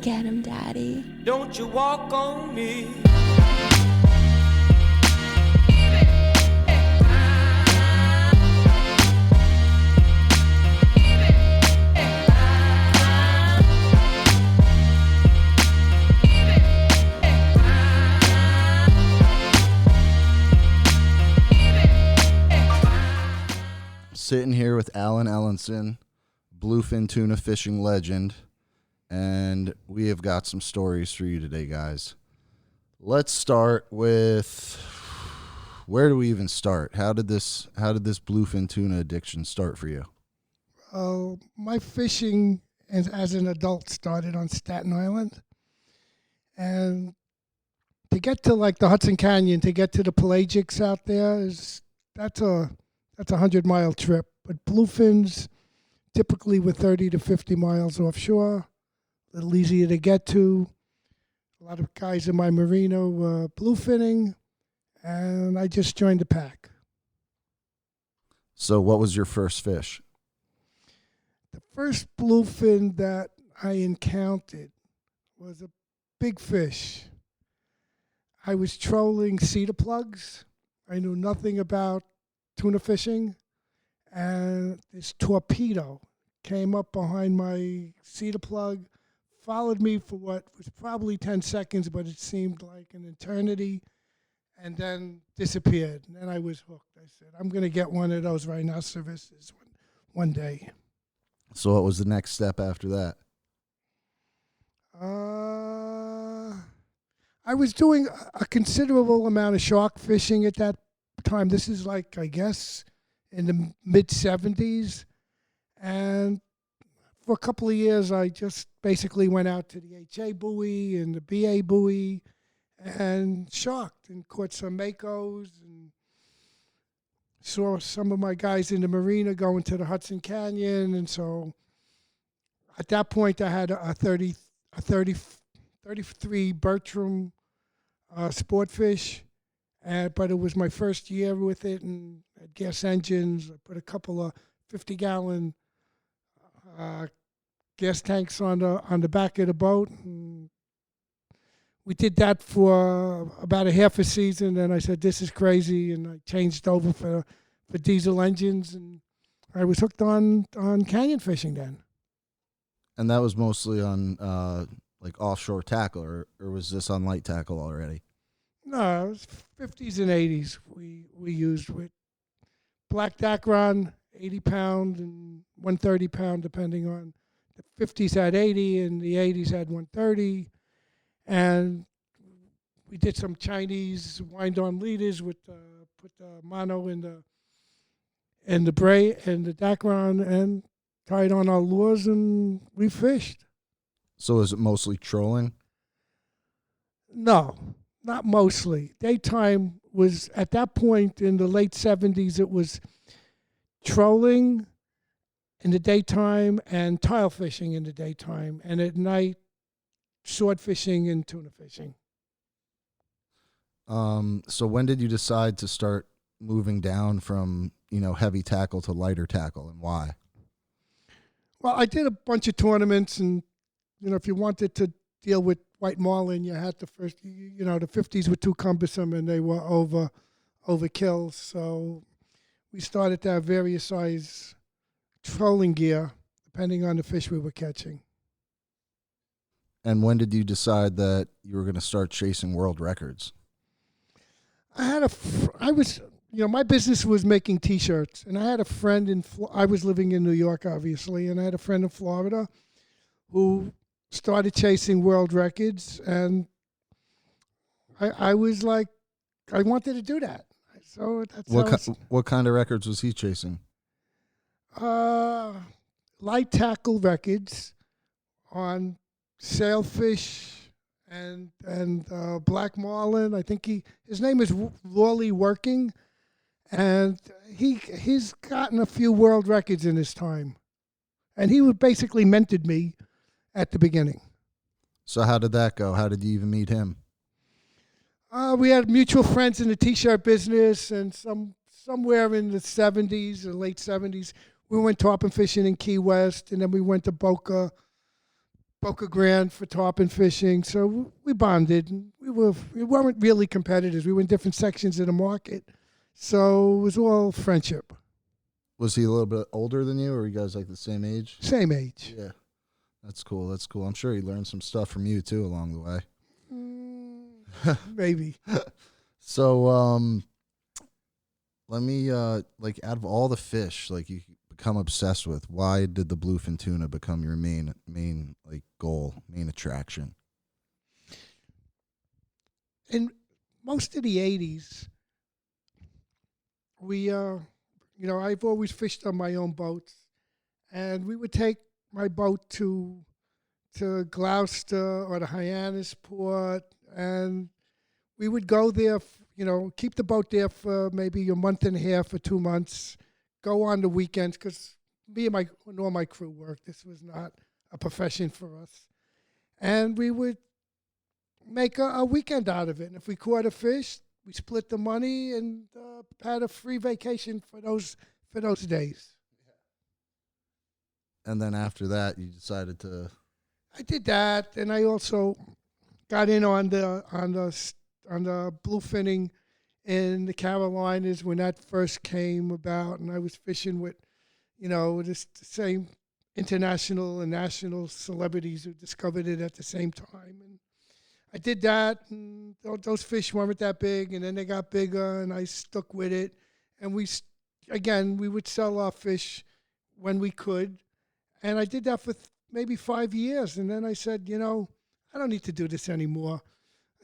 Get him, Daddy. Don't you walk on me. Sitting here with Elenson, Bluefin Tuna fishing legend, and we have got some stories for you today, guys. Let's start with, where do we even start? How did this Bluefin Tuna addiction start for you? My fishing as an adult started on Staten Island, and to get to like the Hudson Canyon, to get to the pelagics out there, that's a 100-mile trip. But bluefins typically were 30 to 50 miles offshore, a little easier to get to. A lot of guys in my marina were bluefinning, and I just joined the pack. So what was your first fish? The first bluefin that I encountered was a big fish. I was trolling cedar plugs. I knew nothing about tuna fishing, and this torpedo came up behind my cedar plug, followed me for what was probably 10 seconds, but it seemed like an eternity, and then disappeared. And then I was hooked. I said, I'm going to get one of those rhinoceroses one day. So what was the next step after that? I was doing a considerable amount of shark fishing at that time. This is like, I guess, in the mid-70s. And for a couple of years, I just basically went out to the HA buoy and the BA buoy and sharked and caught some makos and saw some of my guys in the marina going to the Hudson Canyon. And so at that point, I had a 33 Bertram sport fish. But it was my first year with it, and had gas engines. I put a couple of 50-gallon gas tanks on the back of the boat. And we did that for about a half a season, and I said, this is crazy, and I changed over for diesel engines, and I was hooked on canyon fishing then. And that was mostly on like offshore tackle, or was this on light tackle already? No, it was 50s and 80s we used with black Dacron, 80-pound and 130-pound, depending on. The 50s had 80 and the 80s had 130. And we did some Chinese wind-on leaders with put the mono in the bray and the Dacron and tied on our lures, and we fished. So is it mostly trolling? No. Not mostly. Daytime was, at that point in the late 70s, it was trolling in the daytime and tile fishing in the daytime. And at night, sword fishing and tuna fishing. So when did you decide to start moving down from, heavy tackle to lighter tackle, and why? Well, I did a bunch of tournaments, and, if you wanted to deal with white marlin, you had to first, the 50s were too cumbersome and they were overkill. So we started to have various size trolling gear depending on the fish we were catching. And when did you decide that you were going to start chasing world records? My business was making T-shirts, and I had a friend I was living in New York, obviously, and I had a friend in Florida who started chasing world records, and I was like, I wanted to do that. So that's what kind of records was he chasing? Light tackle records on sailfish and black marlin. I think his name is Lawley Working, and he's gotten a few world records in his time, and he basically mentored me at the beginning. So how did that go? How did you even meet him? We had mutual friends in the T-shirt business, and somewhere in the 70s or late 70s, we went tarpon fishing in Key West, and then we went to Boca Boca Grande for tarpon fishing. So we bonded. And we weren't really competitors. We were in different sections of the market. So it was all friendship. Was he a little bit older than you, or were you guys like the same age? Same age. Yeah. That's cool. That's cool. I'm sure he learned some stuff from you too along the way. Maybe. So, let me like, out of all the fish like you become obsessed with, why did the bluefin tuna become your main like goal, main attraction? In most of the 80s, we, I've always fished on my own boats, and we would take my boat to Gloucester or the Hyannis port, and we would go there, keep the boat there for maybe a month and a half or 2 months, go on the weekends, because me and all my crew worked. This was not a profession for us. And we would make a weekend out of it. And if we caught a fish, we split the money and had a free vacation for those days. And then after that, you decided to. I did that, and I also got in on the bluefinning in the Carolinas when that first came about, and I was fishing with, the same international and national celebrities who discovered it at the same time. And I did that, and those fish weren't that big, and then they got bigger, and I stuck with it. And we would sell our fish when we could, and I did that for maybe 5 years, and then I said, I don't need to do this anymore.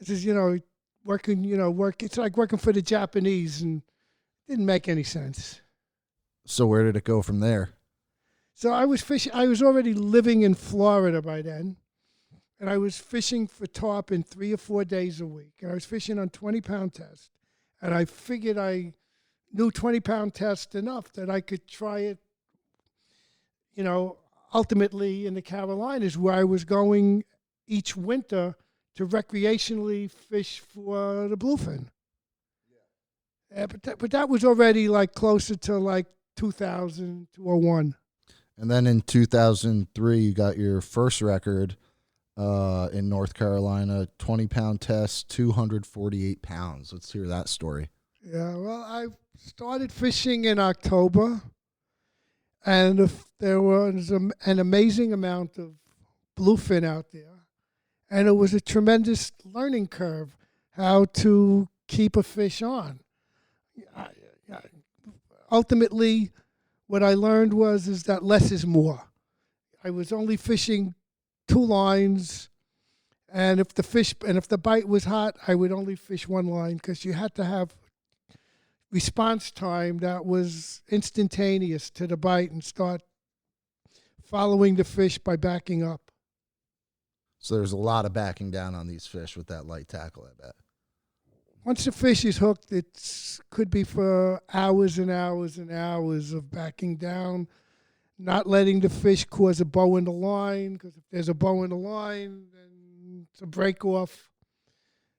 I says, it's like working for the Japanese, and it didn't make any sense. So where did it go from there? So I was fishing. I was already living in Florida by then, and I was fishing for tarpon 3 or 4 days a week, and I was fishing on 20-pound test, and I figured I knew 20-pound test enough that I could try it, ultimately in the Carolinas, where I was going each winter to recreationally fish for the bluefin. Yeah. But that was already like closer to like 2000, 2001. And then in 2003, you got your first record in North Carolina, 20-pound test, 248 pounds. Let's hear that story. Yeah, well, I started fishing in October, and there was an amazing amount of bluefin out there, and it was a tremendous learning curve how to keep a fish on. Ultimately, what I learned is that less is more. I was only fishing 2 lines, and if the bite was hot, I would only fish 1 line, because you had to have response time that was instantaneous to the bite and start following the fish by backing up. So there's a lot of backing down on these fish with that light tackle, I bet. Once the fish is hooked, it could be for hours and hours and hours of backing down, not letting the fish cause a bow in the line, because if there's a bow in the line, then it's a break off.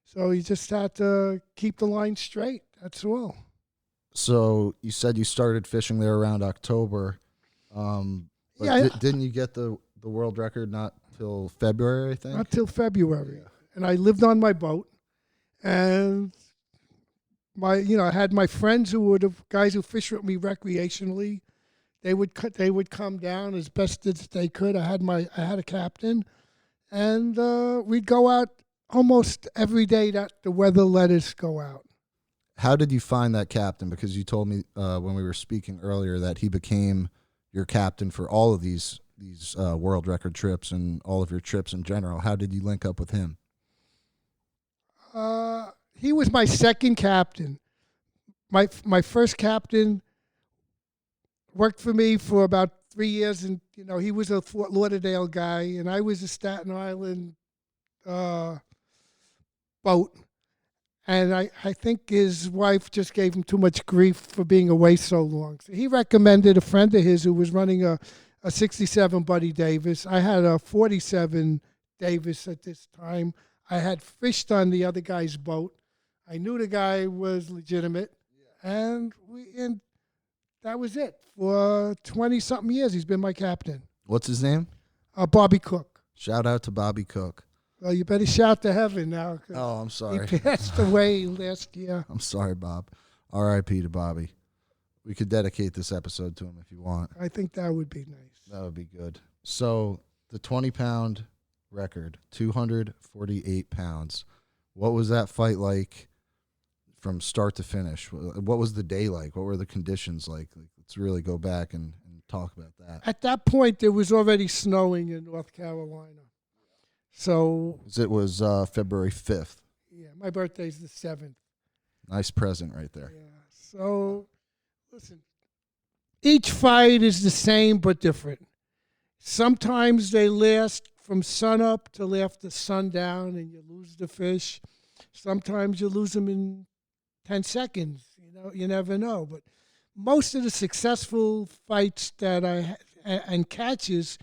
So you just have to keep the line straight. That's all. So you said you started fishing there around October. Didn't you get the world record not till February, I think? Not till February. Yeah. And I lived on my boat. And I had my friends who were the guys who fished with me recreationally. They would come down as best as they could. I had a captain, and we'd go out almost every day that the weather let us go out. How did you find that captain? Because you told me when we were speaking earlier that he became your captain for all of these world record trips and all of your trips in general. How did you link up with him? He was my second captain. My first captain worked for me for about 3 years, and he was a Fort Lauderdale guy, and I was a Staten Island boat. And I think his wife just gave him too much grief for being away so long. So he recommended a friend of his who was running a 67 Buddy Davis. I had a 47 Davis at this time. I had fished on the other guy's boat. I knew the guy was legitimate, and that was it. For 20-something years, he's been my captain. What's his name? Bobby Cook. Shout out to Bobby Cook. Well, you better shout to heaven now. 'Cause Oh, I'm sorry. he passed away last year. I'm sorry, Bob. R.I.P. to Bobby. We could dedicate this episode to him if you want. I think that would be nice. That would be good. So the 20-pound record, 248 pounds. What was that fight like from start to finish? What was the day like? What were the conditions like? Let's really go back and talk about that. At that point, there was already snowing in North Carolina. So It was February 5th. yeah, my birthday's the 7th. Nice present right there. Yeah. So listen, each fight is the same but different. Sometimes they last from sunup till after sundown, and you lose the fish. Sometimes you lose them in 10 seconds. You never know. But most of the successful fights that and catches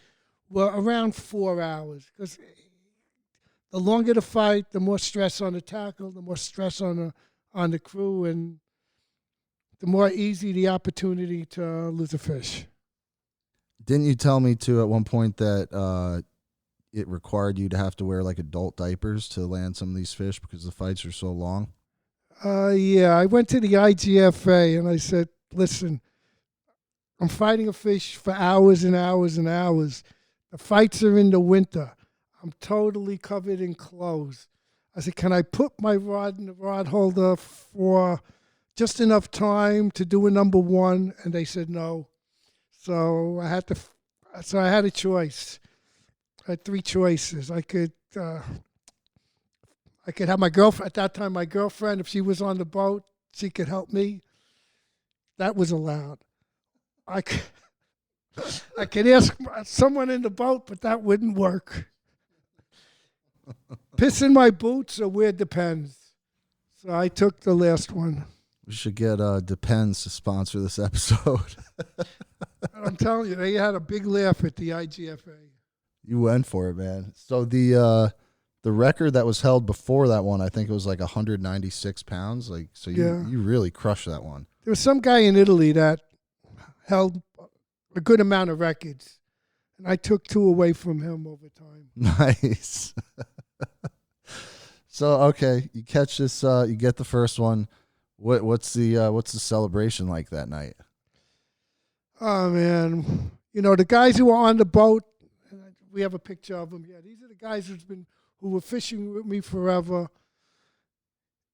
were around 4 hours, because the longer the fight, the more stress on the tackle, the more stress on the crew, and the more easy the opportunity to lose a fish. Didn't you tell me too at one point that it required you to have to wear like adult diapers to land some of these fish because the fights are so long? Yeah, I went to the IGFA and I said, listen, I'm fighting a fish for hours and hours and hours. The fights are in the winter. I'm totally covered in clothes. I said, can I put my rod in the rod holder for just enough time to do a number one? And they said no. So I had a choice. I had 3 choices. I could have my girlfriend, at that time, my girlfriend, if she was on the boat, she could help me. That was allowed. I could ask someone in the boat, but that wouldn't work. Piss in my boots or wear Depends. So I took the last one. We should get Depends to sponsor this episode. I'm telling you, they had a big laugh at the IGFA. You went for it, man. So the record that was held before that one, I think it was like 196 pounds. Like, so you really crushed that one. There was some guy in Italy that held a good amount of records, and I took 2 away from him over time. Nice. So okay, you catch this. You get the first one. What's the celebration like that night? Oh man, the guys who were on the boat. We have a picture of them here. These are the guys who were fishing with me forever.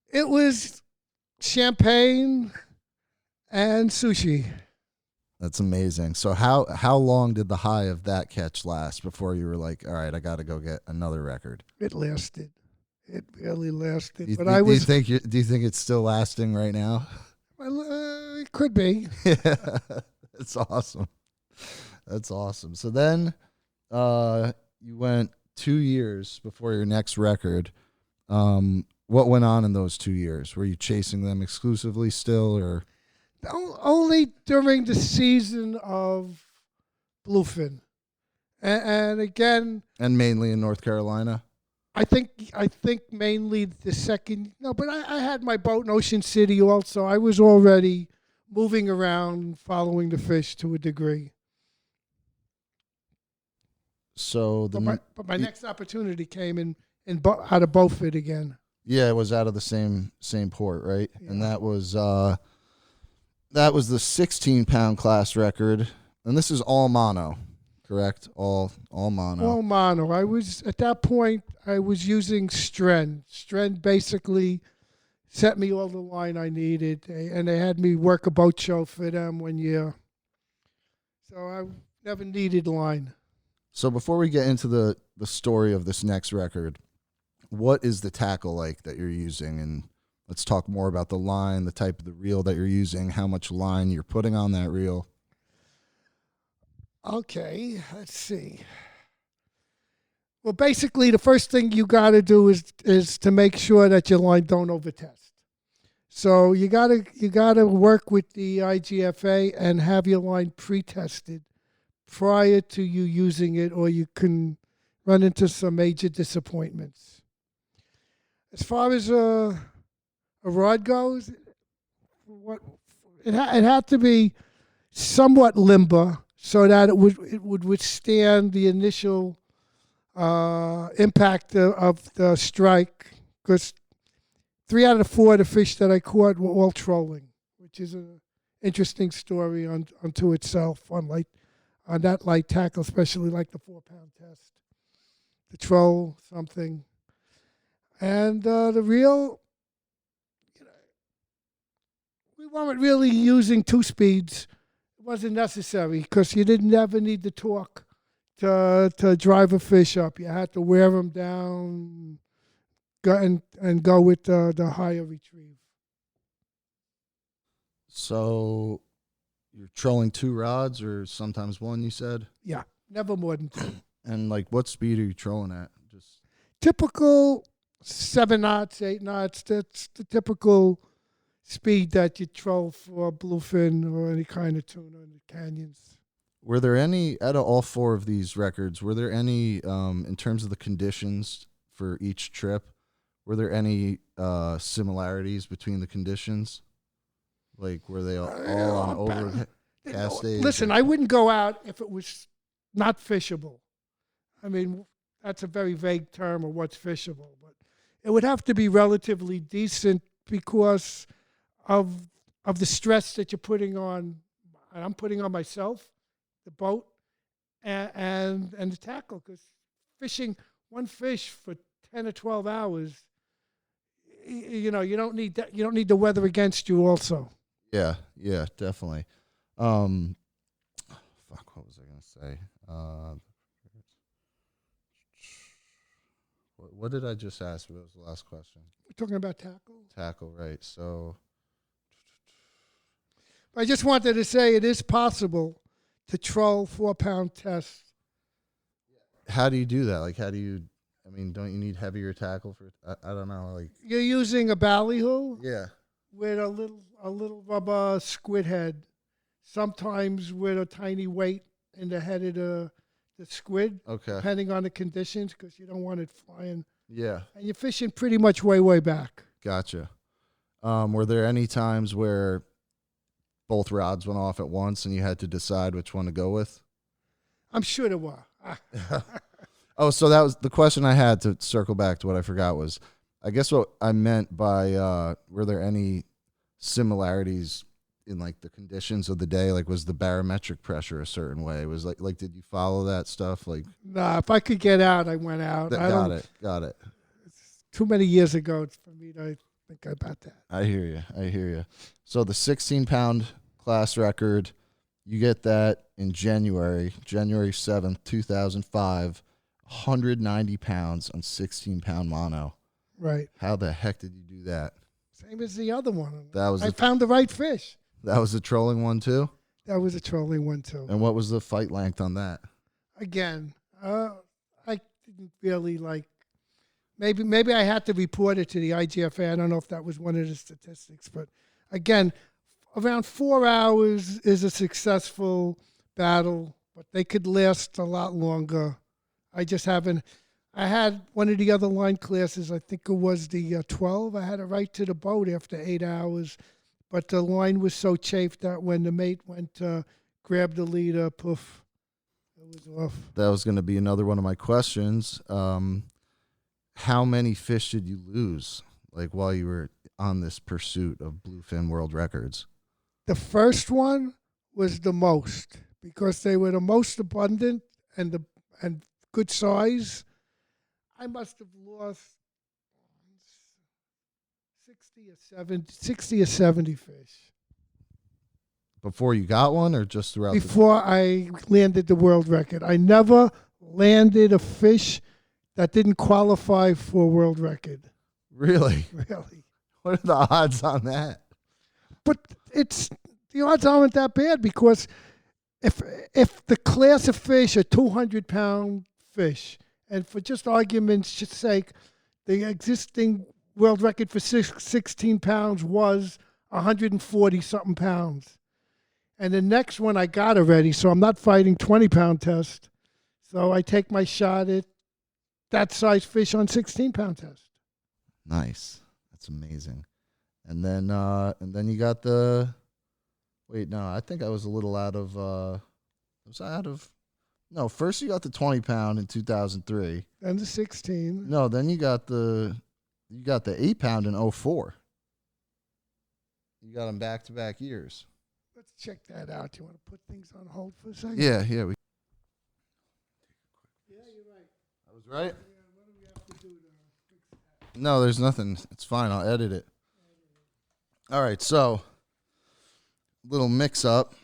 It was champagne and sushi. That's amazing. So how long did the high of that catch last before you were like, all right, I got to go get another record? It lasted. It really lasted. Do you think it's still lasting right now? Well, it could be. Yeah, that's awesome. That's awesome. So then, you went 2 years before your next record. What went on in those 2 years? Were you chasing them exclusively still, or? Only during the season of Bluefin, and again, And mainly in North Carolina. I think mainly the second. No, but I had my boat in Ocean City also. I was already moving around, following the fish to a degree. So But my next opportunity came out of Beaufort again. Yeah, it was out of the same port, right? Yeah. And that was the 16-pound class record, and this is all mono, correct? All mono. All mono. At that point I was using Stren. Stren basically set me all the line I needed, and they had me work a boat show for them 1 year. So I never needed line. So before we get into the story of this next record, what is the tackle like that you're using? And let's talk more about the line, the type of the reel that you're using, how much line you're putting on that reel. Okay, let's see. Well, basically, the first thing you got to do is to make sure that your line don't overtest. So you gotta work with the IGFA and have your line pre-tested prior to you using it, or you can run into some major disappointments. As far as a rod goes, it had to be somewhat limber so that it would withstand the initial impact of the strike, because 3 out of 4 of the fish that I caught were all trolling, which is an interesting story unto itself on that light tackle, especially like the 4-pound test. The troll something, and the reel. We weren't really using 2 speeds. It wasn't necessary because you didn't ever need the torque to drive a fish up. You had to wear them down and go with the higher retrieve. So you're trolling 2 rods or sometimes 1, you said? Yeah, never more than 2. And like what speed are you trolling at? Just Typical 7 knots, 8 knots. That's the typical speed that you troll for bluefin or any kind of tuna in the canyons. Were there any, out of all 4 of these records, were there any, in terms of the conditions for each trip, were there any similarities between the conditions? Like, were they all on overcast days? Listen, I wouldn't go out if it was not fishable. I mean, that's a very vague term of what's fishable, but it would have to be relatively decent because of the stress that you're putting on, and I'm putting on myself, the boat, and the tackle. Because fishing one fish for 10 or 12 hours, you don't need that. You don't need the weather against you. Also, Yeah, definitely. Fuck, what was I gonna say? What did I just ask? What was the last question? we're talking about tackle. Tackle, right? So, I just wanted to say it is possible to troll 4-pound tests. how do you do that? Like, how do you? I mean, don't you need heavier tackle for? I don't know. Like, You're using a ballyhoo yeah. with a little rubber squid head, sometimes with a tiny weight in the head of the squid, Okay. depending on the conditions, because you don't want it flying. Yeah. And you're fishing pretty much way back. Gotcha. Were there any times where both rods went off at once and you had to decide which one to go with? I'm sure there were. Oh, so that was the question I had to circle back to. What I forgot was, I guess what I meant by, were there any similarities in like the conditions of the day? Like, was the barometric pressure a certain way? Was like did you follow that stuff? Like, Nah, if I could get out, I went out. got it. It's too many years ago for me to think about that. I hear you. So the 16-pound class record, you get that in January 7th, 2005, 190 pounds on 16-pound mono. Right. How the heck did you do that? Same as the other one. I found the right fish. That was a trolling one too? That was a trolling one too. And what was the fight length on that? Again, I didn't really like. Maybe I had to report it to the IGFA. I don't know if that was one of the statistics, but again, around 4 hours is a successful battle, but they could last a lot longer. I just haven't. I had one of the other line classes, I think it was the 12. I had it right to the boat after 8 hours, but the line was so chafed that when the mate went to grab the leader, poof, it was off. That was going to be another one of my questions. How many fish did you lose, like, while you were on this pursuit of bluefin world records? The first one was the most because they were the most abundant and good size. I must have lost 60 or 70 fish. Before you got one, or just throughout? Before I landed the world record. I never landed a fish that didn't qualify for a world record. Really? Really. What are the odds on that? But the odds aren't that bad because if the class of fish are 200-pound fish, and for just argument's sake, the existing world record for 16 pounds was 140-something pounds. And the next one I got already, so I'm not fighting 20-pound test. So I take my shot at that size fish on 16-pound test. Nice. That's amazing. And then you got the. Wait, no, I think I was a little out of. Was I out of No, first you got the 20 pound in 2003. Then the 16. No, then you got the 8 pound in '04. You got them back to back years. Let's check that out. Do you want to put things on hold for a second? Yeah. Yeah, you're right. I was right. Yeah, what do we have to do to fix that? No, there's nothing. It's fine. I'll edit it. All right, so little mix up.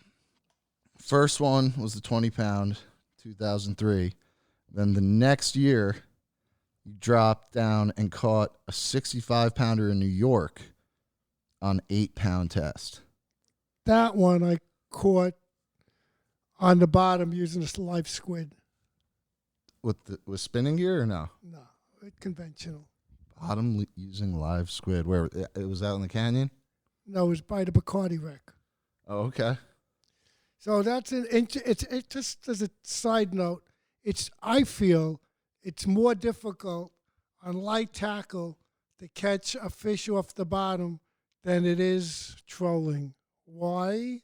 First one was the 20 pound, 2003. Then the next year, you dropped down and caught a 65 pounder in New York on 8 pound test. That one I caught on the bottom using this live squid. With spinning gear or no? No, conventional. Bottom using live squid. Where it was out in the canyon? No, it was by the Bacardi wreck. Oh, okay. So that's it. Just as a side note, I feel it's more difficult on light tackle to catch a fish off the bottom than it is trolling. Why?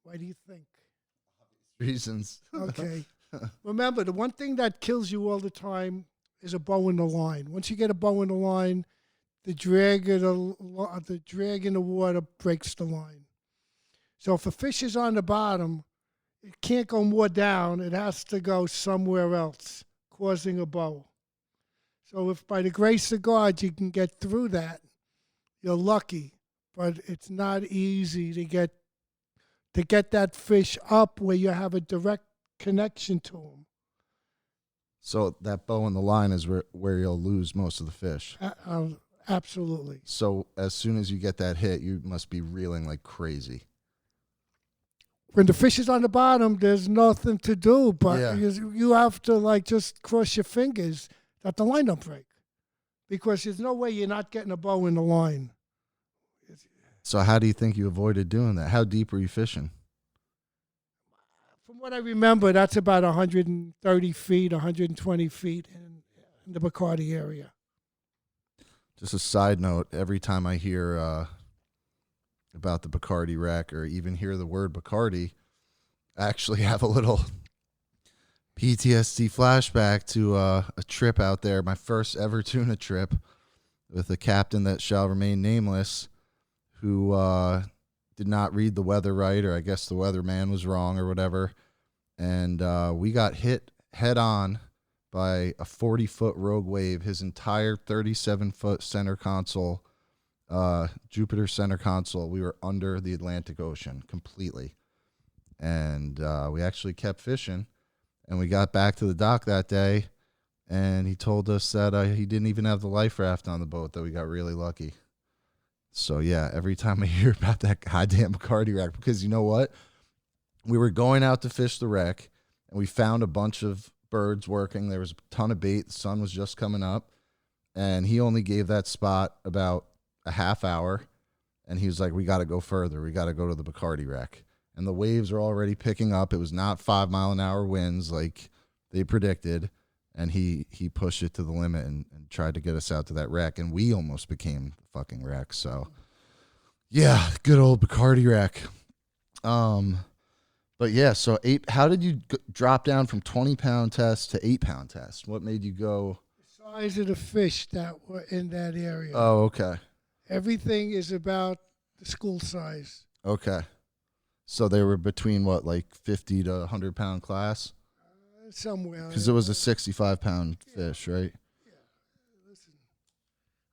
Why do you think? Reasons. Okay. Remember, the one thing that kills you all the time is a bow in the line. Once you get a bow in the line, the drag in the water breaks the line. So if a fish is on the bottom, it can't go more down. It has to go somewhere else, causing a bow. So if by the grace of God you can get through that, you're lucky. But it's not easy to get that fish up where you have a direct connection to him. So that bow in the line is where you'll lose most of the fish. Absolutely. So as soon as you get that hit, you must be reeling like crazy. When the fish is on the bottom, there's nothing to do, but Yeah. you have to just cross your fingers that the line don't break, because there's no way you're not getting a bow in the line. So how do you think you avoided doing that? How deep were you fishing? From what I remember, that's about 130 feet, 120 feet in the Bacardi area. Just a side note, every time I hear about the Bacardi wreck or even hear the word Bacardi, I actually have a little PTSD flashback to a trip out there, my first ever tuna trip with a captain that shall remain nameless, who did not read the weather right, or I guess the weatherman was wrong or whatever. And we got hit head on by a 40-foot rogue wave. His entire 37-foot center console, Jupiter center console, we were under the Atlantic Ocean completely. And we actually kept fishing. And we got back to the dock that day, and he told us that he didn't even have the life raft on the boat, that we got really lucky. So, yeah, every time I hear about that goddamn Bacardi wreck, because you know what? We were going out to fish the wreck, and we found a bunch of birds working. There was a ton of bait. The sun was just coming up, and he only gave that spot about a half hour, and he was like, we got to go further. We got to go to the Bacardi wreck. And the waves are already picking up. It was not 5 mile an hour winds like they predicted, and he pushed it to the limit and tried to get us out to that wreck, and we almost became the fucking wreck. So, yeah, good old Bacardi wreck. But yeah, so how did you drop down from 20-pound test to 8-pound test? What made you go? The size of the fish that were in that area. Oh, okay. Everything is about the school size. Okay. So they were between what, like 50 to 100-pound class? Somewhere. Because it was a 65-pound fish, right? Yeah. Listen,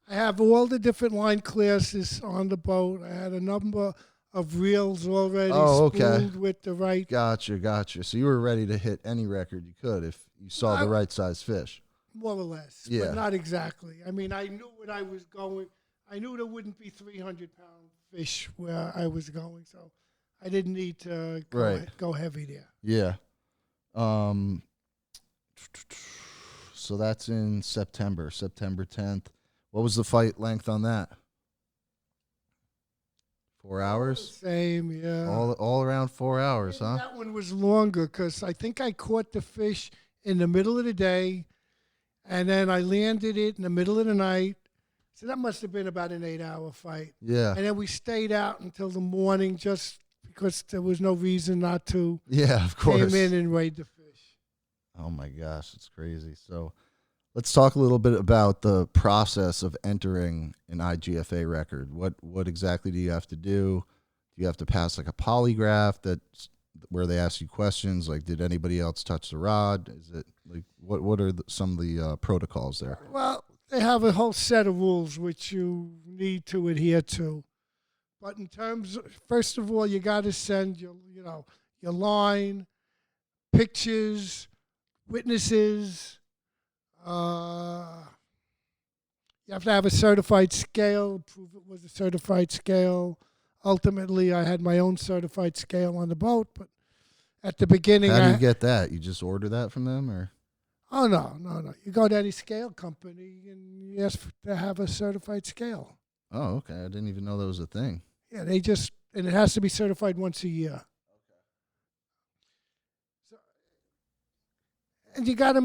I have all the different line classes on the boat. I had a number of reels already spooled with the right. Gotcha. So you were ready to hit any record you could if you saw the right size fish. More or less, Yeah. but not exactly. I mean, I knew what I was going. I knew there wouldn't be 300-pound fish where I was going, so I didn't need to go heavy there. Yeah. So that's in September 10th. What was the fight length on that? 4 hours? Same, yeah. All around 4 hours, huh? That one was longer because I think I caught the fish in the middle of the day, and then I landed it in the middle of the night. So that must have been about an 8-hour fight. Yeah. And then we stayed out until the morning just because there was no reason not to. Yeah, of course. Came in and weighed the fish. Oh my gosh, it's crazy. So let's talk a little bit about the process of entering an IGFA record. What exactly do you have to do? Do you have to pass like a polygraph that's where they ask you questions like did anybody else touch the rod? Is it like what are some of the protocols there? Well, they have a whole set of rules which you need to adhere to. But in terms, first of all, you got to send your line, pictures, witnesses. You have to have a certified scale, prove it was a certified scale. Ultimately, I had my own certified scale on the boat, but at the beginning, How do you get that? You just order that from them or? oh no. You go to any scale company and you ask to have a certified scale. Oh, okay. I didn't even know that was a thing. Yeah, and it has to be certified once a year. So, and you gotta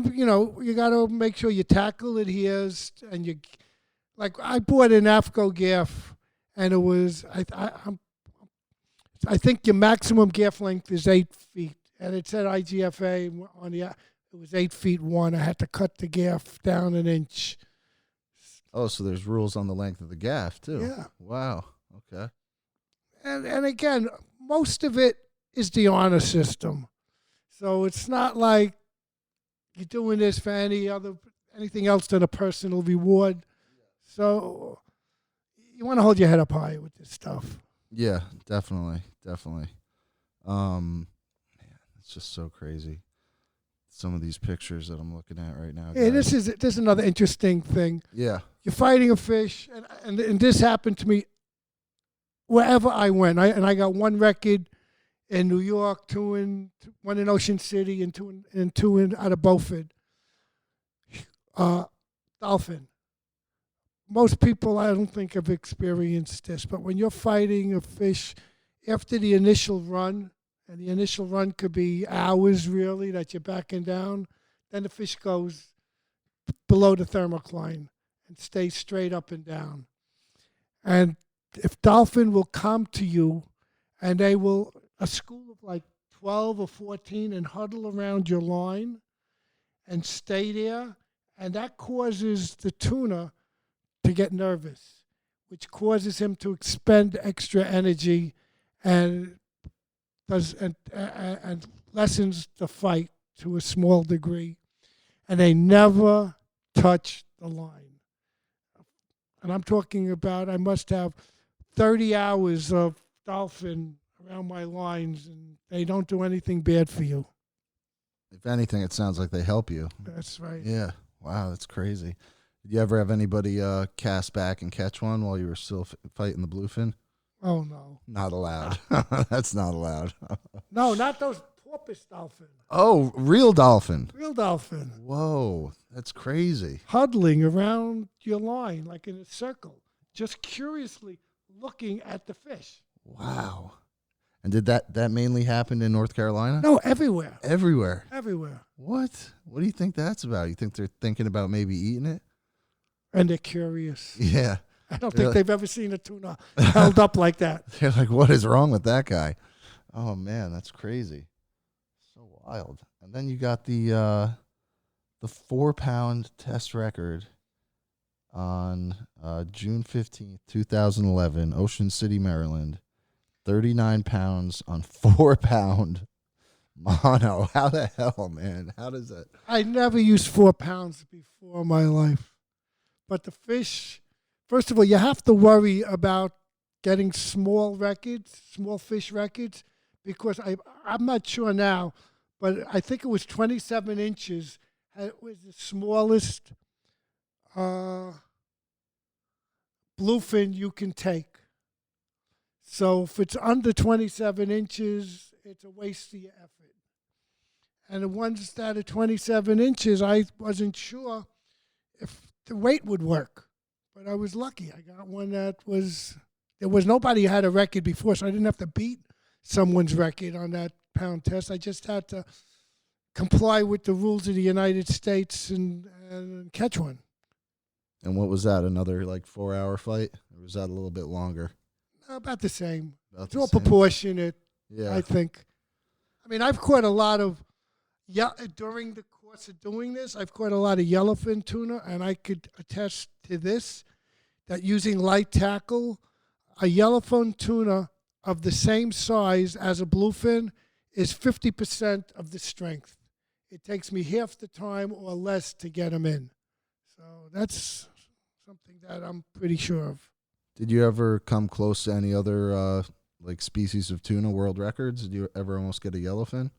make sure your tackle adheres, and like I bought an AFCO gaff, and it was I think your maximum gaff length is 8 feet, and it said IGFA on the it was 8 feet 1. I had to cut the gaff down an inch. Oh, so there's rules on the length of the gaff too. Yeah. Wow. Okay. And again, most of it is the honor system. So it's not like you're doing this for anything else than a personal reward. So you want to hold your head up high with this stuff. Yeah, definitely. Man, it's just so crazy. Some of these pictures that I'm looking at right now. Yeah, guys. this is another interesting thing. Yeah. You're fighting a fish, and this happened to me wherever I went. I got one record in New York, one in Ocean City, and two out of Beaufort. Dolphin. Most people, I don't think, have experienced this, but when you're fighting a fish after the initial run, and the initial run could be hours really that you're backing down, then the fish goes below the thermocline and stays straight up and down. And if dolphin will come to you, and they will, a school of like 12 or 14, and huddle around your line and stay there, and that causes the tuna to get nervous, which causes him to expend extra energy and lessens the fight to a small degree. And they never touch the line. And I'm talking about I must have 30 hours of dolphin around my lines, and they don't do anything bad for you. If anything, it sounds like they help you. That's right. Yeah. Wow, that's crazy. Did you ever have anybody cast back and catch one while you were still fighting the bluefin? Oh, no. Not allowed. That's not allowed. No, not those porpoise dolphin. Oh, real dolphin. Real dolphin. Whoa, that's crazy. Huddling around your line like in a circle, just curiously looking at the fish. Wow. And did that mainly happen in North Carolina? No, everywhere. Everywhere. Everywhere. What? What do you think that's about? You think they're thinking about maybe eating it? And they're curious. Yeah. I don't think they've ever seen a tuna held up like that. They're like, what is wrong with that guy? Oh, man, that's crazy. So wild. And then you got the 4-pound test record on June 15th, 2011, Ocean City, Maryland. 39 pounds on 4-pound mono. How the hell, man? How does that? I never used 4 pounds before in my life. But the fish, first of all, you have to worry about getting small fish records, because I'm not sure now, but I think it was 27 inches. It was the smallest bluefin you can take. So if it's under 27 inches, it's a waste of your effort. And the ones that are 27 inches, I wasn't sure if the weight would work. But I was lucky. I got one there was nobody who had a record before, so I didn't have to beat someone's record on that pound test. I just had to comply with the rules of the United States and catch one. And what was that? Another like 4-hour fight? Or was that a little bit longer? About the same. About It's all proportionate, Yeah. I think. I mean, I've caught a lot of, during the course course of doing this, I've caught a lot of yellowfin tuna, and I could attest to this, that using light tackle, a yellowfin tuna of the same size as a bluefin is 50% of the strength. It takes me half the time or less to get them in. So that's something that I'm pretty sure of. Did you ever come close to any other like species of tuna world records? Did you ever almost get a yellowfin?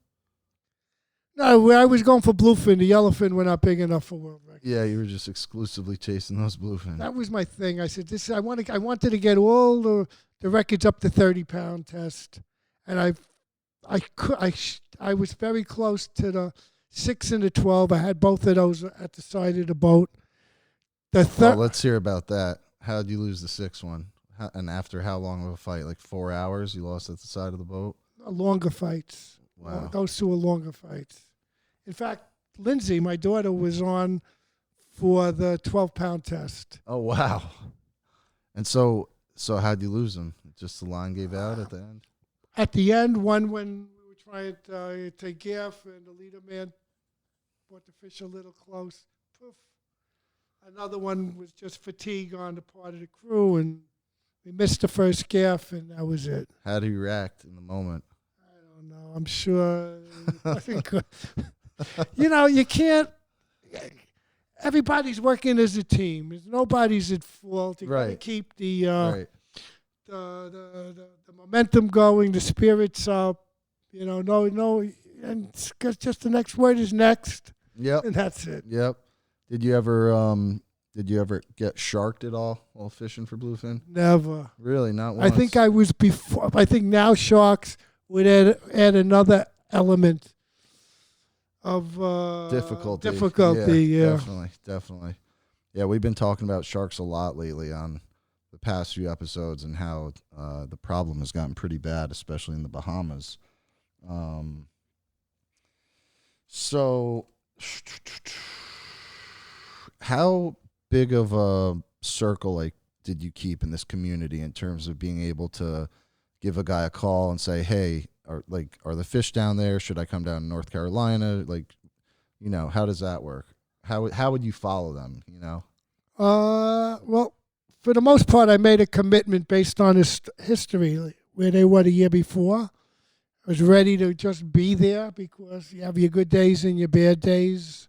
No, when I was going for bluefin, the yellowfin were not big enough for world record. Yeah, you were just exclusively chasing those bluefin. That was my thing. I said, I wanted to get all the records up to 30-pound test, and I was very close to the 6 and the 12. I had both of those at the side of the boat. Let's hear about that. How did you lose the 6th one? And after how long of a fight? Like 4 hours? You lost at the side of the boat? Longer fights. Wow. Those two were longer fights. In fact, Lindsay, my daughter, was on for the 12-pound test. Oh, wow. And so how'd you lose them? Just the line gave out at the end? At the end, one when we were trying to gaff and the leader man brought the fish a little close. Poof. Another one was just fatigue on the part of the crew, and we missed the first gaff, and that was it. How did you react in the moment? I don't know. I'm sure it wasn't good. You can't. Everybody's working as a team. Nobody's at fault. You got to keep the momentum going, the spirits up. No, and it's just the next word is next. Yep. And that's it. Yep. Did you ever get sharked at all while fishing for bluefin? Never. Really, not once. I think I was before. I think now sharks would add another element of difficulty. Yeah. Definitely. Yeah, we've been talking about sharks a lot lately on the past few episodes, and how the problem has gotten pretty bad, especially in the Bahamas. So, how big of a circle did you keep in this community in terms of being able to give a guy a call and say, hey, are the fish down there? Should I come down to North Carolina? How does that work? How would you follow them? Well, for the most part, I made a commitment based on history, where they were the year before. I was ready to just be there because you have your good days and your bad days.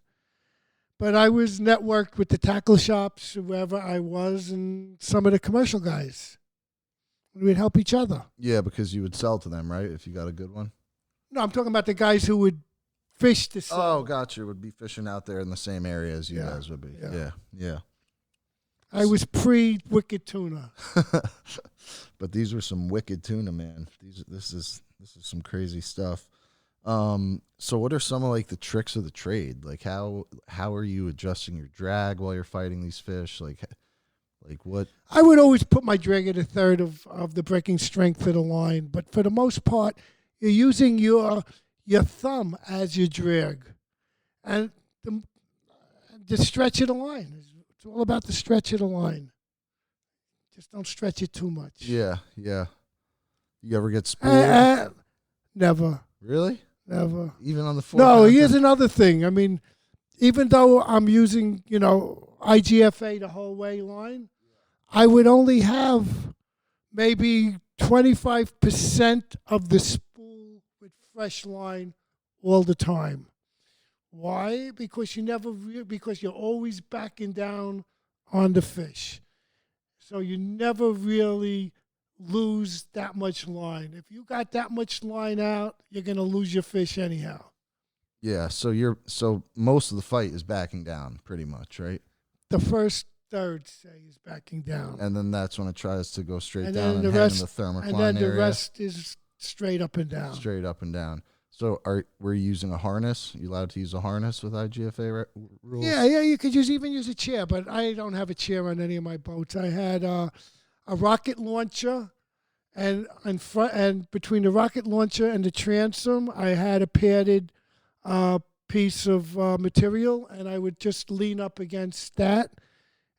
But I was networked with the tackle shops, whoever I was, and some of the commercial guys. We'd help each other. Yeah, because you would sell to them, right, if you got a good one? No, I'm talking about the guys who would fish to sell. Oh, gotcha. Would be fishing out there in the same area as you guys would be. Yeah. I was pre-wicked tuna. But these were some wicked tuna, man. This is some crazy stuff. So what are some of the tricks of the trade? How are you adjusting your drag while you're fighting these fish? What? I would always put my drag at a third of the breaking strength of the line, but for the most part, you're using your thumb as your drag, and the stretch of the line. It's all about the stretch of the line. Just don't stretch it too much. Yeah. You ever get spooled? Never. Really? Never. Even on the 4 No, here's another thing. I mean, even though I'm using, IGFA the whole way line, I would only have maybe 25% of the spool with fresh line all the time. Why? Because because you're always backing down on the fish. So you never really lose that much line. If you got that much line out, you're going to lose your fish anyhow. Yeah, so most of the fight is backing down pretty much, right? The first third, say, is backing down. And then that's when it tries to go straight and down then and head in the thermocline area. And then the rest is straight up and down. Straight up and down. So were you using a harness? You allowed to use a harness with IGFA rules? Yeah, you could even use a chair, but I don't have a chair on any of my boats. I had a rocket launcher, and between the rocket launcher and the transom, I had a padded piece of material, and I would just lean up against that,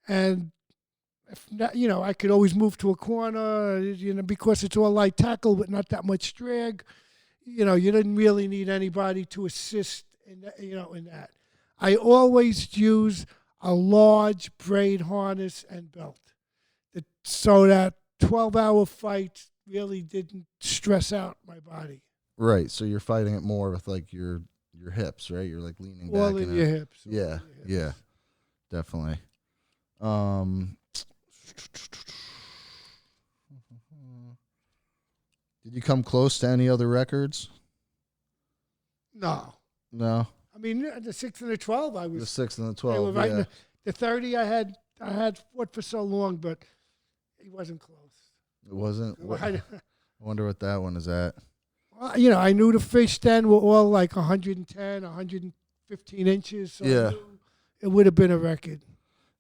and if not, I could always move to a corner, because it's all light tackle but not that much drag. You didn't really need anybody to assist in that, in that. I always use a large braid harness and belt, so that 12-hour fight really didn't stress out my body. Right. So you're fighting it more with like your hips, right? You're like leaning back. All in your hips. Yeah. Yeah. Definitely. Did you come close to any other records? No. No. I mean, the 6 and the 12, I was. The 6 and the They 12. were right. Yeah. The 30, I had fought for so long, but he wasn't close. It wasn't. I wonder what that one is at. Well, you know, I knew the fish then were all like 110, 115 inches. So Yeah. I knew it would have been a record.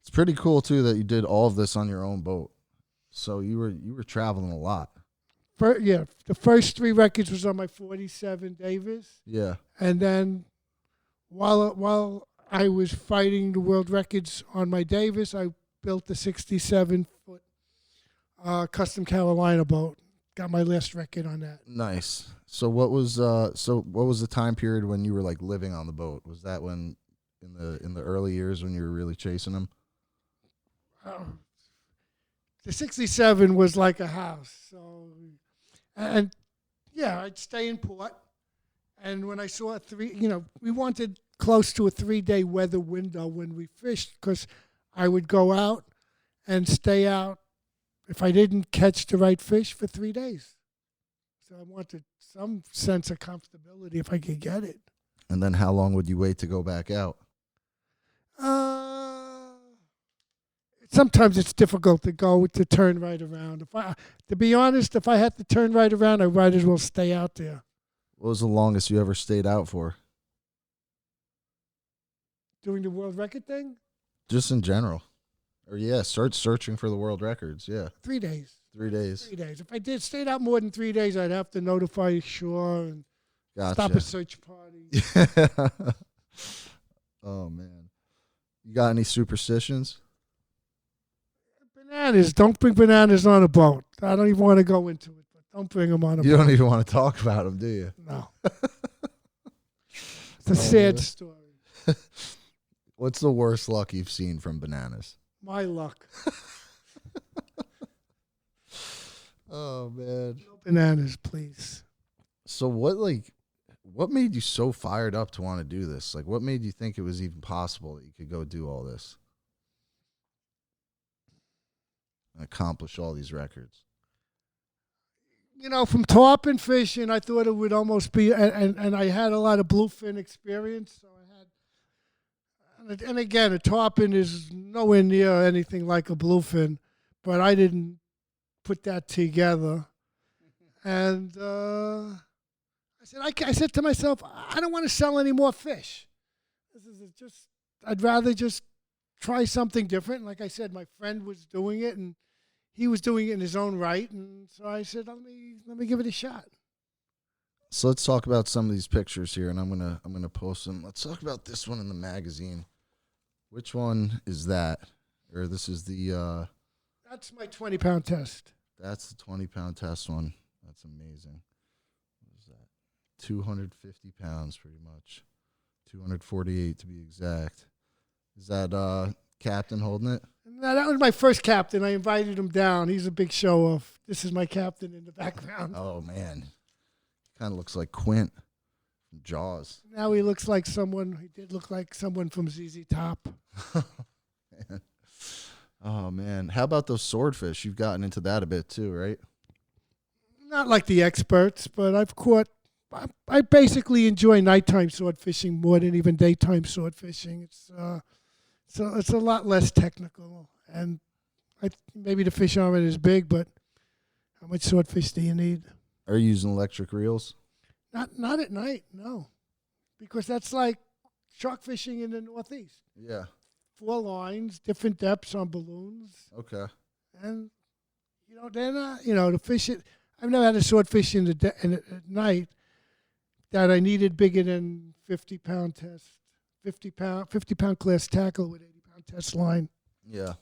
It's pretty cool too that you did all of this on your own boat. So you were traveling a lot. The first 3 records was on my 47 Davis, Yeah. and then while I was fighting the world records on my Davis, I built the 67-foot custom Carolina boat. Got my last record on that. Nice. So what was the time period when you were like living on the boat? Was that when in the early years when you were really chasing them? The 67 was like a house. So, and yeah, I'd stay in port. And when I saw we wanted close to a 3-day weather window when we fished, because I would go out and stay out if I didn't catch the right fish for 3 days. So I wanted some sense of comfortability if I could get it. And then how long would you wait to go back out? Sometimes it's difficult to turn right around. To be honest, if I had to turn right around, I might as well stay out there. What was the longest you ever stayed out for? Doing the world record thing? Just in general. Or start searching for the world records. Yeah. 3 days. 3 days. 3 days. If I stayed out more than 3 days, I'd have to notify shore and Gotcha. stop a search party. Oh man. You got any superstitions? Bananas. Don't bring bananas on a boat. I don't even want to go into it, but don't bring them on a boat. You don't even want to talk about them, do you? No. It's a sad story. What's the worst luck you've seen from bananas? My luck. Oh man. No bananas, please. So what made you so fired up to want to do this? Like what made you think it was even possible that you could go do all this? And accomplish all these records. From tarpon fishing, I thought it would almost be, and I had a lot of bluefin experience, so and again, a tarpon is nowhere near anything like a bluefin, but I didn't put that together. And I said to myself, I don't want to sell any more fish. I'd rather just try something different. Like I said, my friend was doing it, and he was doing it in his own right, and so I said, let me give it a shot. So let's talk about some of these pictures here, and I'm gonna post them. Let's talk about this one in the magazine. Which one is that? Or this is the That's my 20-pound test. That's the 20-pound test one. That's amazing. What is that? 250 pounds, pretty much. 248 to be exact. Is that Captain holding it? No, that was my first captain. I invited him down. He's a big show-off. This is my captain in the background. Oh man, kind of looks like Quint from Jaws. Now he looks like someone. He did look like someone from ZZ Top. Man. Oh man, how about those swordfish? You've gotten into that a bit too, right? Not like the experts, but I've caught. I basically enjoy nighttime sword fishing more than even daytime sword fishing. It's a lot less technical, and maybe the fish aren't as big, but how much swordfish do you need? Are you using electric reels? Not at night, no, because that's like shark fishing in the Northeast. Yeah. 4 lines, different depths on balloons. Okay. And, they're not, the fish, I've never had a swordfish at night that I needed bigger than 50-pound test, 50-pound class tackle with 80-pound test line. Yeah.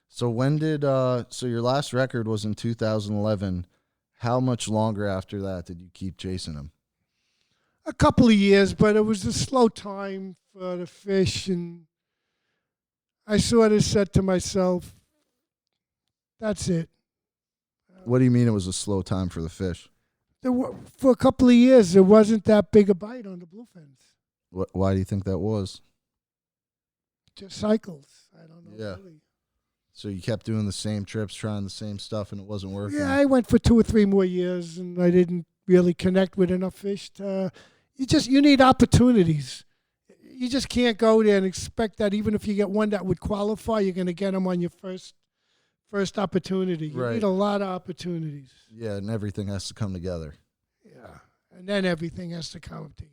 So when did, so your last record was in 2011. How much longer after that did you keep chasing them? A couple of years, but it was a slow time for the fish, and I sort of said to myself, "That's it." What do you mean it was a slow time for the fish? For a couple of years, there wasn't that big a bite on the bluefins. Why do you think that was? Just cycles. I don't know. Yeah. Really. So you kept doing the same trips, trying the same stuff, and it wasn't working? Yeah, I went for 2 or 3 more years, and I didn't really connect with enough fish. You need opportunities. You just can't go there and expect that even if you get one that would qualify, you're going to get them on your first opportunity. You need a lot of opportunities. Yeah, and everything has to come together. Yeah, and then everything has to come together.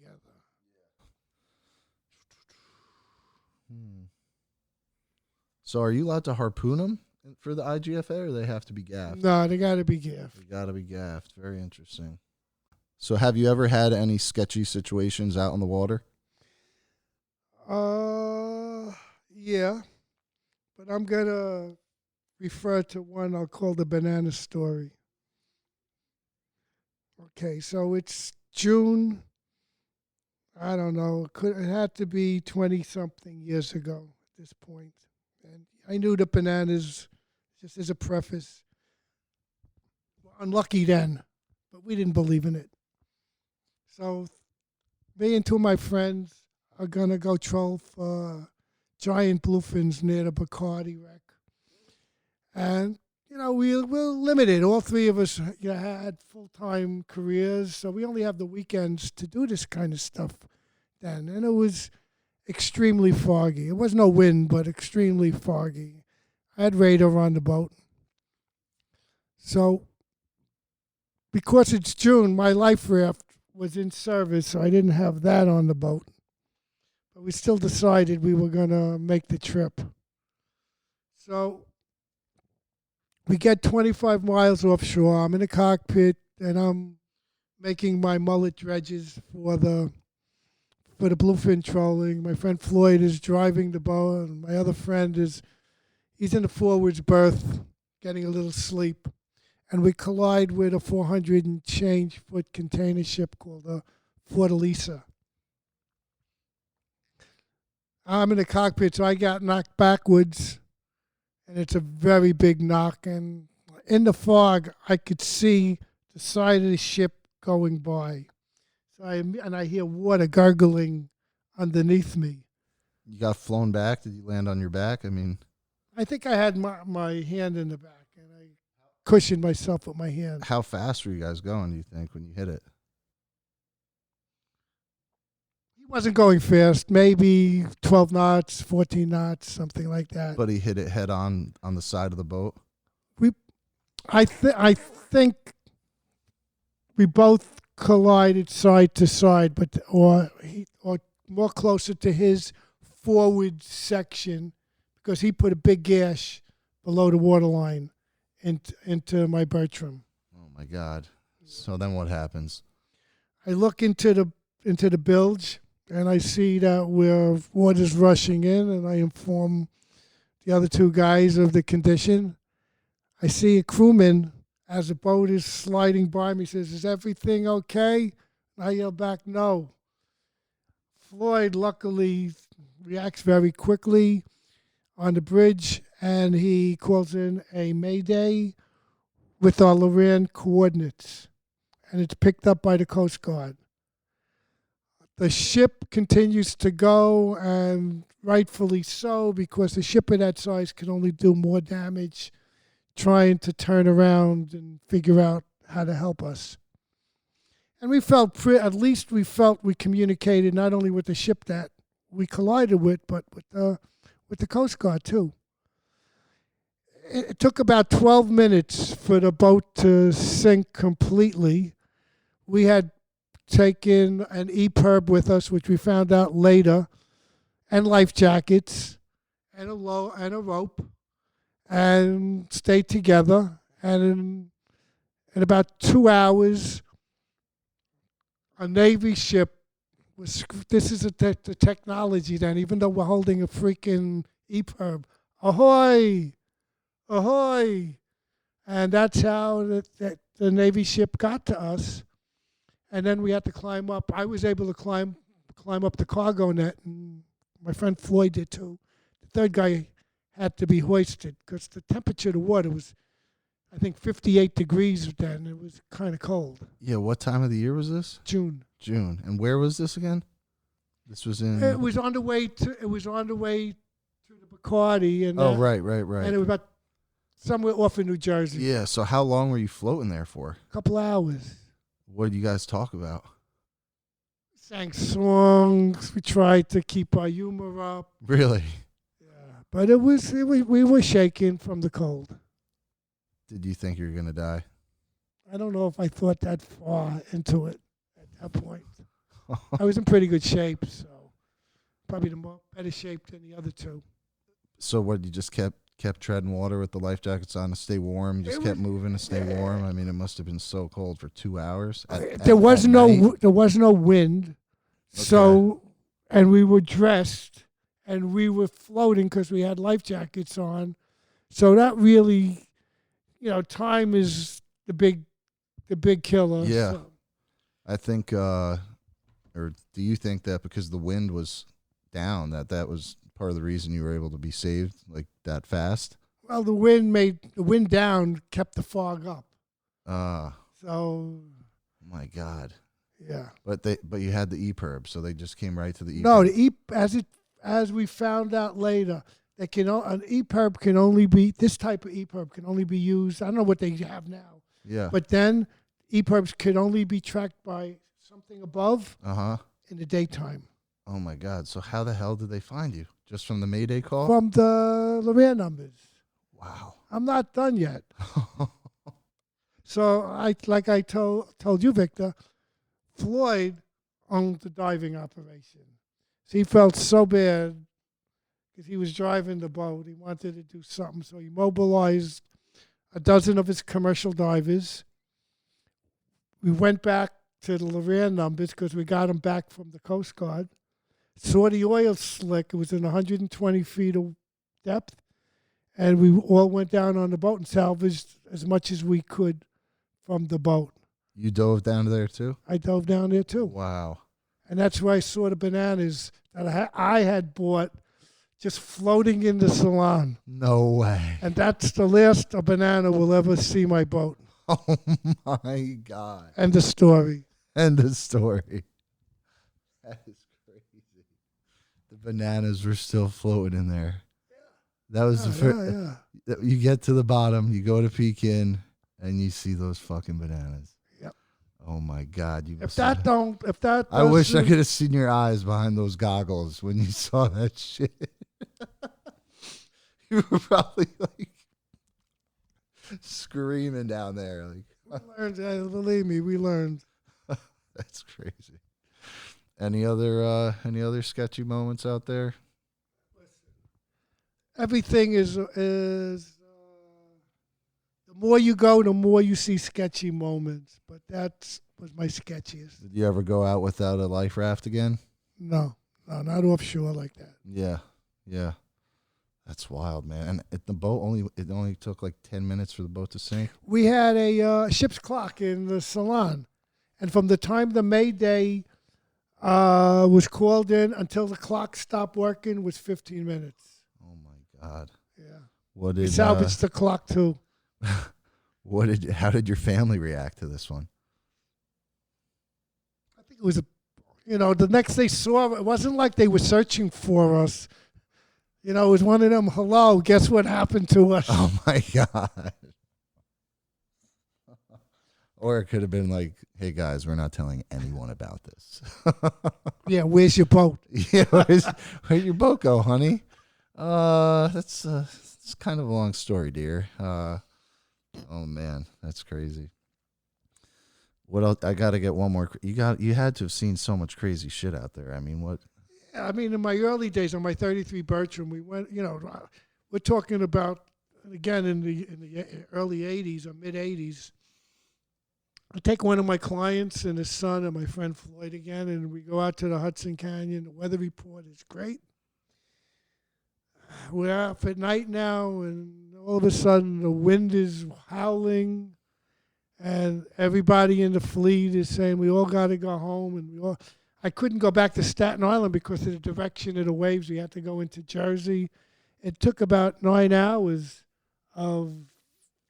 So are you allowed to harpoon them for the IGFA, or they have to be gaffed? No, they got to be gaffed. They got to be gaffed. Very interesting. So have you ever had any sketchy situations out on the water? Yeah, but I'm going to refer to one I'll call the banana story. Okay, so it's June. I don't know. It had to be 20-something years ago at this point. And I knew the bananas, just as a preface, were unlucky then, but we didn't believe in it. So me and 2 of my friends are going to go troll for giant bluefins near the Bacardi wreck. And, we're limited. All 3 of us had full-time careers, so we only have the weekends to do this kind of stuff then. And it was extremely foggy. It was no wind, but extremely foggy. I had radar on the boat. So, because it's June, my life raft was in service, so I didn't have that on the boat. But we still decided we were going to make the trip. So, we get 25 miles offshore. I'm in the cockpit, and I'm making my mullet dredges for the bluefin trolling. My friend Floyd is driving the boat, and my other friend he's in the forwards berth, getting a little sleep. And we collide with a 400 and change foot container ship called the Fortaleza. I'm in the cockpit, so I got knocked backwards, and it's a very big knock. And in the fog, I could see the side of the ship going by. So I hear water gurgling underneath me. You got flown back? Did you land on your back? I mean, I think I had my hand in the back, and I cushioned myself with my hand. how fast were you guys going, do you think, when you hit it? He wasn't going fast, maybe 12 knots, 14 knots, something like that. But he hit it head on the side of the boat? I think we both collided side to side, but or more closer to his forward section, because he put a big gash below the waterline into my Bertram. Oh my God! So then what happens? I look into the bilge, and I see that water's rushing in, and I inform the other 2 guys of the condition. I see a crewman as the boat is sliding by me, says, "Is everything okay?" And I yell back, "No." Floyd luckily reacts very quickly on the bridge, and he calls in a mayday with our Loran coordinates, and it's picked up by the Coast Guard. The ship continues to go, and rightfully so, because the ship of that size can only do more damage trying to turn around and figure out how to help us. And we felt, at least we felt we communicated not only with the ship that we collided with, but with the Coast Guard too. It took about 12 minutes for the boat to sink completely. We had taken an EPIRB with us, which we found out later, and life jackets, and a rope, and stayed together. And in about 2 hours, a Navy ship this is the technology then, even though we're holding a freaking EPIRB. Ahoy! Ahoy! And that's how the Navy ship got to us. and then we had to climb up. I was able to climb up the cargo net, and my friend Floyd did too. The third guy had to be hoisted because the temperature of the water was, I think, 58 degrees then. It was kind of cold. Yeah, what time of the year was this? June. June. And where was this again? This was in... It was on the way to the Bacardi, and Oh, right. and it was about somewhere off in New Jersey. Yeah, so how long were you floating there for? A couple hours. What did you guys talk about? Sang songs. We tried to keep our humor up. Really? Yeah, but we were shaking from the cold. Did you think you were going to die? I don't know if I thought that far into it at that point. I was in pretty good shape, so probably better shape than the other two. So what, you just kept treading water with the life jackets on to stay warm? You just kept moving to stay warm? I mean, it must have been so cold for 2 hours. There was no wind, Okay. so, and we were dressed, and we were floating because we had life jackets on. So that really, time is the big killer. Yeah. So. I think, or do you think that because the wind was down, that was part of the reason you were able to be saved like that fast? Well, the wind down kept the fog up. So. My God. Yeah. But you had the EPIRB, so they just came right to the EPIRB. No, as we found out later, an EPIRB can only be, this type of EPIRB can only be used, I don't know what they have now. Yeah. But then EPIRBs could only be tracked by something above in the daytime. Oh my God. So how the hell did they find you? Just from the Mayday call? From the Larian numbers. Wow. I'm not done yet. So I told you, Victor, Floyd owned the diving operation. So he felt so bad because he was driving the boat. He wanted to do something. So he mobilized a dozen of his commercial divers. We went back to the Larian numbers because we got them back from the Coast Guard. Saw the oil slick. It was in 120 feet of depth. And we all went down on the boat and salvaged as much as we could from the boat. You dove down there too? I dove down there too. Wow. And that's where I saw the bananas that I had bought just floating in the salon. No way. And that's the last a banana will ever see my boat. Oh my God. End of story. End of story. That is crazy. The bananas were still floating in there. That was the first. Yeah. You get to the bottom, you go to Pekin, and you see those fucking bananas. Yep. Oh my God! I wish I could have seen your eyes behind those goggles when you saw that shit. You were probably like screaming down there, like. We learned, believe me, we learned. That's crazy. Any other sketchy moments out there? Everything is the more you go, the more you see sketchy moments. But that was my sketchiest. Did you ever go out without a life raft again? No, not offshore like that. Yeah. That's wild, man. And the boat it only took like 10 minutes for the boat to sink. We had a ship's clock in the salon, and from the time the Mayday was called in until the clock stopped working was 15 minutes. Oh my God. Yeah. We we salvaged the clock too. How did your family react to this one? I think it was the next they saw, it wasn't like they were searching for us. It was one of them, hello, guess what happened to us? Oh my God. Or it could have been like, hey guys, we're not telling anyone about this. Yeah, where's your boat? Yeah, where'd your boat go, honey? That's kind of a long story, dear. Oh man, that's crazy. What else? I got to get one more. You had to have seen so much crazy shit out there. I mean, what? Yeah, I mean, in my early days on my 33 Bertram, we went. We're talking about again in the early 80s or mid 80s. I take one of my clients and his son and my friend Floyd again, and we go out to the Hudson Canyon. The weather report is great. We're up at night now, and all of a sudden the wind is howling, and everybody in the fleet is saying we all got to go home, and I couldn't go back to Staten Island because of the direction of the waves. We had to go into Jersey. It took about 9 hours of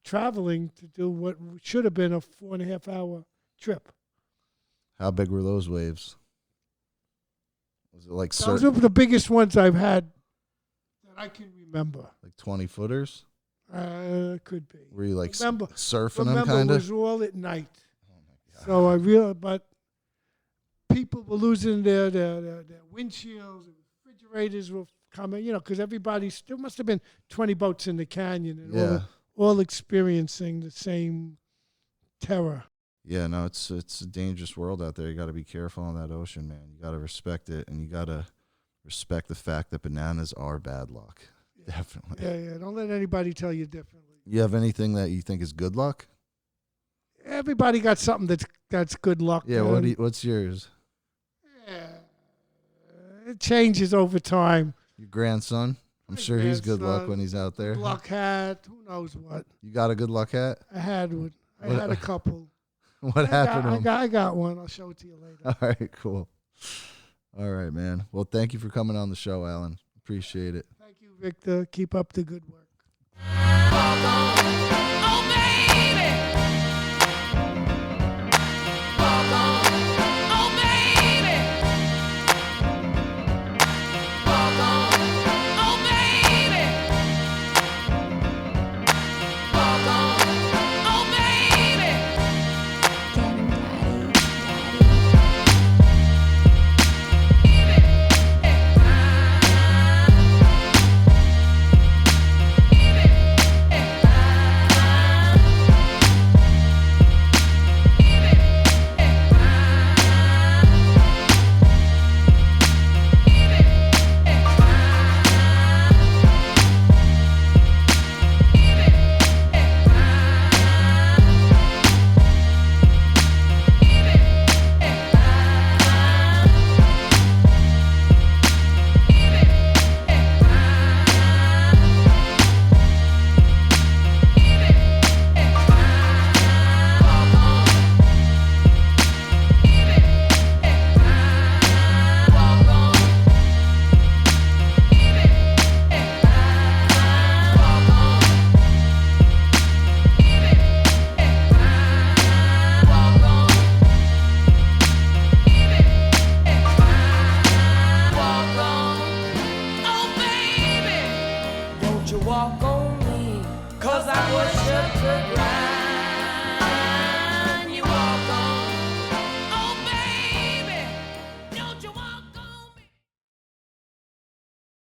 traveling to do what should have been a 4.5-hour trip. How big were those waves? Was it like Those are the biggest ones I've had that I can remember. like 20-footers? Could be. Were you like Remember, surfing them remember, kind it of? was all at night. Oh my God. So I realized, but people were losing their windshields, and refrigerators were coming, because there must have been 20 boats in the canyon, and Yeah. all experiencing the same terror. Yeah, no, it's a dangerous world out there. You got to be careful on that ocean, man. You got to respect it, and you got to respect the fact that bananas are bad luck. Yeah. Definitely. Yeah. Don't let anybody tell you differently. You have anything that you think is good luck? Everybody got something that's good luck. Yeah, man. what's yours? Yeah. It changes over time. Your grandson? I'm sure he's good luck when he's out there. Good luck hat. Who knows what? You got a good luck hat? I had one. I What- had a couple. What happened to him? I got one. I'll show it to you later. All right, cool. All right, man. Well, thank you for coming on the show, Alan. Appreciate it. Thank you, Victor. Keep up the good work. Oh, baby. Oh, baby. Oh, baby. Oh, baby. Get him, daddy, Don't you walk on me, 'cause I worship the ground.